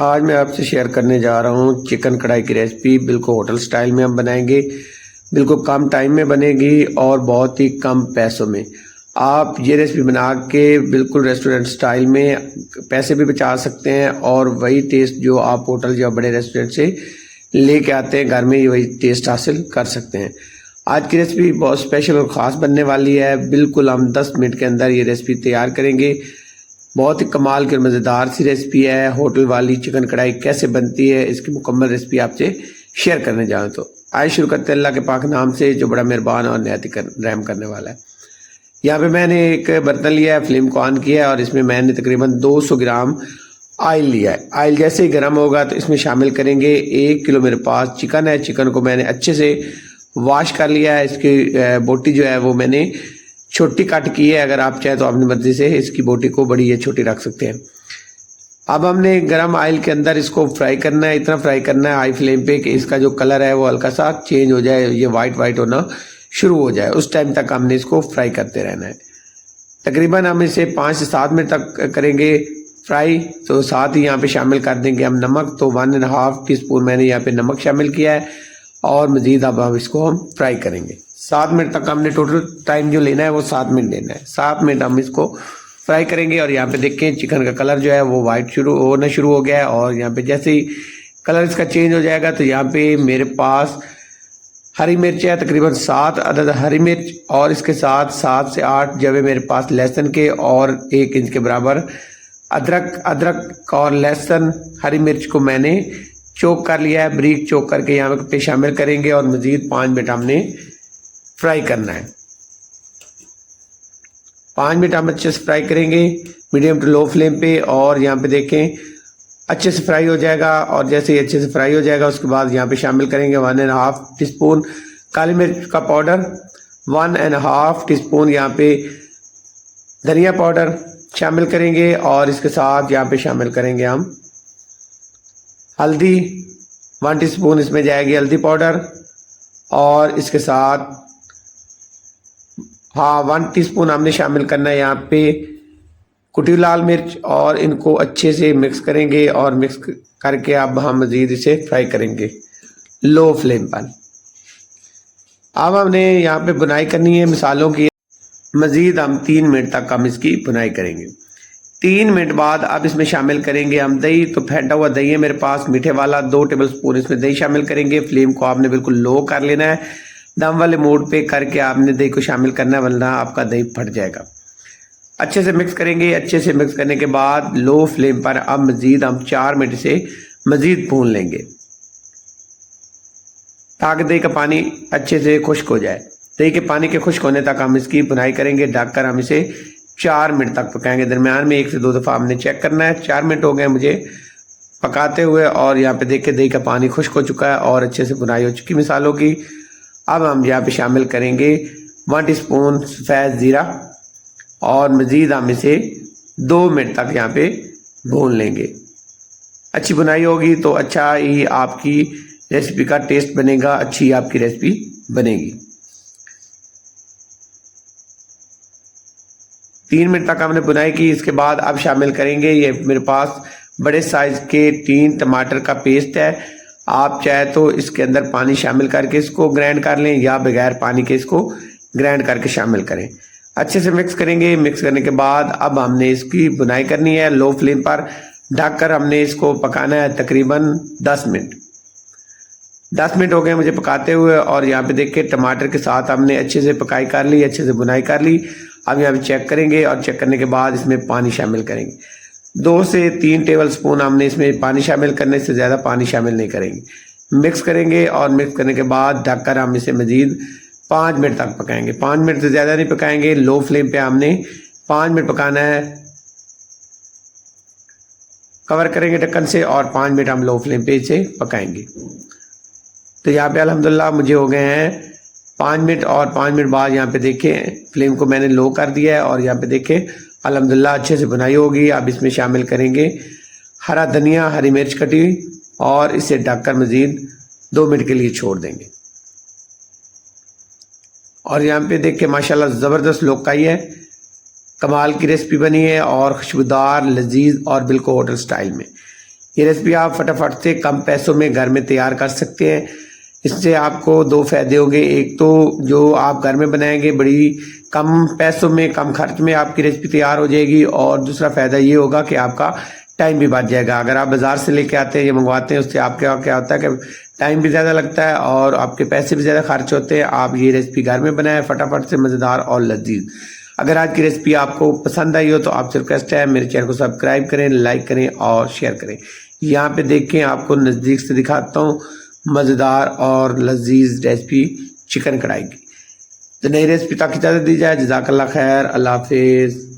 आज मैं आपसे शेयर करने जा रहा हूँ चिकन कढ़ाई की रेसिपी। बिल्कुल होटल स्टाइल में हम बनाएंगे, बिल्कुल कम टाइम में बनेगी और बहुत ही कम पैसों में। आप ये रेसिपी बना के बिल्कुल रेस्टोरेंट स्टाइल में पैसे भी बचा सकते हैं और वही टेस्ट जो आप होटल या बड़े रेस्टोरेंट से लेके आते हैं घर में ही वही टेस्ट हासिल कर सकते हैं। आज की रेसिपी बहुत स्पेशल और ख़ास बनने वाली है। बिल्कुल हम 10 मिनट के अंदर ये रेसिपी तैयार करेंगे। बहुत ही कमाल की और मज़ेदार सी रेसिपी है। होटल वाली चिकन कढ़ाई कैसे बनती है इसकी मुकम्मल रेसिपी आपसे शेयर करने जाऊँ तो आइए शुरू करते हैं अल्लाह के पाक नाम से जो बड़ा मेहरबान और नहायत रहम करने वाला है। यहाँ पे मैंने एक बर्तन लिया है, फ्लेम को ऑन किया है और इसमें मैंने तकरीबन 200 ग्राम ऑयल लिया है। ऑयल जैसे ही गर्म होगा तो इसमें शामिल करेंगे 1 किलो मेरे पास चिकन है। चिकन को मैंने अच्छे से वॉश कर लिया है। इसकी बोटी जो है वो मैंने छोटी कट की है। अगर आप चाहे तो अपनी मर्जी से इसकी बोटी को बड़ी या छोटी रख सकते हैं। अब हमने गरम ऑयल के अंदर इसको फ्राई करना है। इतना फ्राई करना है हाई फ्लेम पे कि इसका जो कलर है वो हल्का सा चेंज हो जाए, ये वाइट वाइट होना शुरू हो जाए। उस टाइम तक हमने इसको फ्राई करते रहना है। तकरीबन हम इसे 5 से 7 मिनट तक करेंगे फ्राई। तो साथ ही यहाँ पे शामिल कर देंगे हम नमक। तो 1.5 टीस्पून मैंने यहाँ पे नमक शामिल किया है और मज़ीद अब हम इसको फ्राई करेंगे। 7 मिनट तक हमने टोटल टाइम जो लेना है वो 7 मिनट लेना है। 7 मिनट हम इसको फ्राई करेंगे और यहाँ पे देखें चिकन का कलर जो है वो वाइट होना शुरू हो गया है। और यहाँ पे जैसे ही कलर इसका चेंज हो जाएगा तो यहाँ पे मेरे पास हरी मिर्च है, तकरीबन 7 अदद हरी मिर्च और इसके साथ 7 से 8 जवे मेरे पास लहसुन के और 1 इंच के बराबर अदरक और लहसुन हरी मिर्च को मैंने चॉप कर लिया है। बारीक चॉप करके यहाँ पे शामिल करेंगे और मज़ीद 5 मिनट हमने फ्राई करना है। 5 मिनट हम अच्छे से फ्राई करेंगे मीडियम टू लो फ्लेम पे। और यहाँ पे देखें अच्छे से फ्राई हो जाएगा और जैसे ही अच्छे से फ्राई हो जाएगा उसके बाद यहाँ पे शामिल करेंगे 1.5 टीस्पून काली मिर्च का पाउडर, 1.5 टीस्पून यहाँ पे धनिया पाउडर शामिल करेंगे और इसके साथ यहाँ पे शामिल करेंगे हम हल्दी। 1 टीस्पून इसमें जाएगी हल्दी पाउडर और इसके साथ 1 टीस्पून हमने शामिल करना है यहाँ पे कुटी लाल मिर्च और इनको अच्छे से मिक्स करेंगे और मिक्स करके अब हम मज़ीद इसे फ्राई करेंगे लो फ्लेम पर। अब हमने यहाँ पे बुनाई करनी है मसालों की। मज़ीद हम 3 मिनट तक हम इसकी बुनाई करेंगे। 3 मिनट बाद अब इसमें शामिल करेंगे हम दही। तो फेंटा हुआ दही है मेरे पास मीठे वाला, 2 टेबल स्पून इसमें दही शामिल करेंगे। फ्लेम को आपने बिल्कुल लो कर लेना है, दम वाले मोड पे करके आपने दही को शामिल करना है वरना आपका दही फट जाएगा। अच्छे से मिक्स करेंगे। अच्छे से मिक्स करने के बाद लो फ्लेम पर अब मज़ीद हम 4 मिनट से मज़ीद भून लेंगे ताकि दही का पानी अच्छे से खुश्क हो जाए। दही के पानी के खुश्क होने तक हम इसकी बुनाई करेंगे। ढककर हम इसे 4 मिनट तक पकाएंगे। दरमियान में 1 से 2 दफ़ा हमने चेक करना है। 4 मिनट हो गए मुझे पकाते हुए और यहाँ पे देखिए दही का पानी खुश्क हो चुका है और अच्छे से बुनाई हो चुकी मसालों की। अब हम यहाँ पे शामिल करेंगे 1 टीस्पून सफ़ेद ज़ीरा और मज़ीद हम इसे 2 मिनट तक यहाँ पे भून लेंगे। अच्छी बुनाई होगी तो अच्छा ही आपकी रेसिपी का टेस्ट बनेगा, अच्छी आपकी रेसिपी बनेगी। 3 मिनट तक हमने बुनाई की। इसके बाद अब शामिल करेंगे ये मेरे पास बड़े साइज़ के 3 टमाटर का पेस्ट है। आप चाहे तो इसके अंदर पानी शामिल करके इसको ग्राइंड कर लें या बगैर पानी के इसको ग्राइंड करके शामिल करें। अच्छे से मिक्स करेंगे। मिक्स करने के बाद अब हमने इसकी बुनाई करनी है लो फ्लेम पर। ढककर हमने इसको पकाना है तकरीबन 10 मिनट। 10 मिनट हो गए मुझे पकाते हुए और यहाँ पे देखिए टमाटर के साथ हमने अच्छे से पकाई कर ली, अच्छे से बुनाई कर ली। अब यहाँ पे चेक करेंगे और चेक करने के बाद इसमें पानी शामिल करेंगे। 2 से 3 टेबल स्पून हमने इसमें पानी शामिल करने से ज़्यादा पानी शामिल नहीं करेंगे। मिक्स करेंगे और मिक्स करने के बाद ढककर हम इसे मज़ीद 5 मिनट तक पकाएंगे। 5 मिनट से ज़्यादा नहीं पकाएंगे। लो फ्लेम पे हमने 5 मिनट पकाना है। कवर करेंगे ढक्कन से और 5 मिनट हम लो फ्लेम पे इसे पकाएंगे। तो यहाँ पे अल्हम्दुलिल्लाह मुझे हो गए हैं 5 मिनट और 5 मिनट बाद यहाँ पे देखें फ्लेम को मैंने लो कर दिया है और यहाँ पे देखें अल्हम्दुलिल्लाह अच्छे से बुनाई होगी। अब इसमें शामिल करेंगे हरा धनिया, हरी मिर्च कटी और इसे ढककर मज़ीद 2 मिनट के लिए छोड़ देंगे। और यहाँ पे देख के माशाल्लाह ज़बरदस्त लुक आई है, कमाल की रेसिपी बनी है और खुशबूदार, लजीज और बिल्कुल होटल स्टाइल में। ये रेसिपी आप फटाफट से कम पैसों में घर में तैयार कर सकते हैं। इससे आपको दो फायदे होंगे। एक तो जो आप घर में बनाएंगे बड़ी कम पैसों में कम खर्च में आपकी रेसिपी तैयार हो जाएगी, और दूसरा फ़ायदा ये होगा कि आपका टाइम भी बच जाएगा। अगर आप बाज़ार से लेके आते हैं या मंगवाते हैं, उससे आपके क्या होता है कि टाइम भी ज़्यादा लगता है और आपके पैसे भी ज़्यादा खर्च होते हैं। आप ये रेसिपी घर में बनाएं, फटाफट से मज़ेदार और लजीज। अगर आज की रेसिपी आपको पसंद आई हो तो आपसे रिक्वेस्ट है मेरे चैनल को सब्सक्राइब करें, लाइक करें और शेयर करें। यहाँ पे देखें, आपको नज़दीक से दिखाता हूँ मज़ेदार और लजीज रेसिपी चिकन कढ़ाई की। तो नई रेसिपी तक इजाज़त दी जाए। जज़ाकल्लाह खैर, अल्लाह हाफिज़।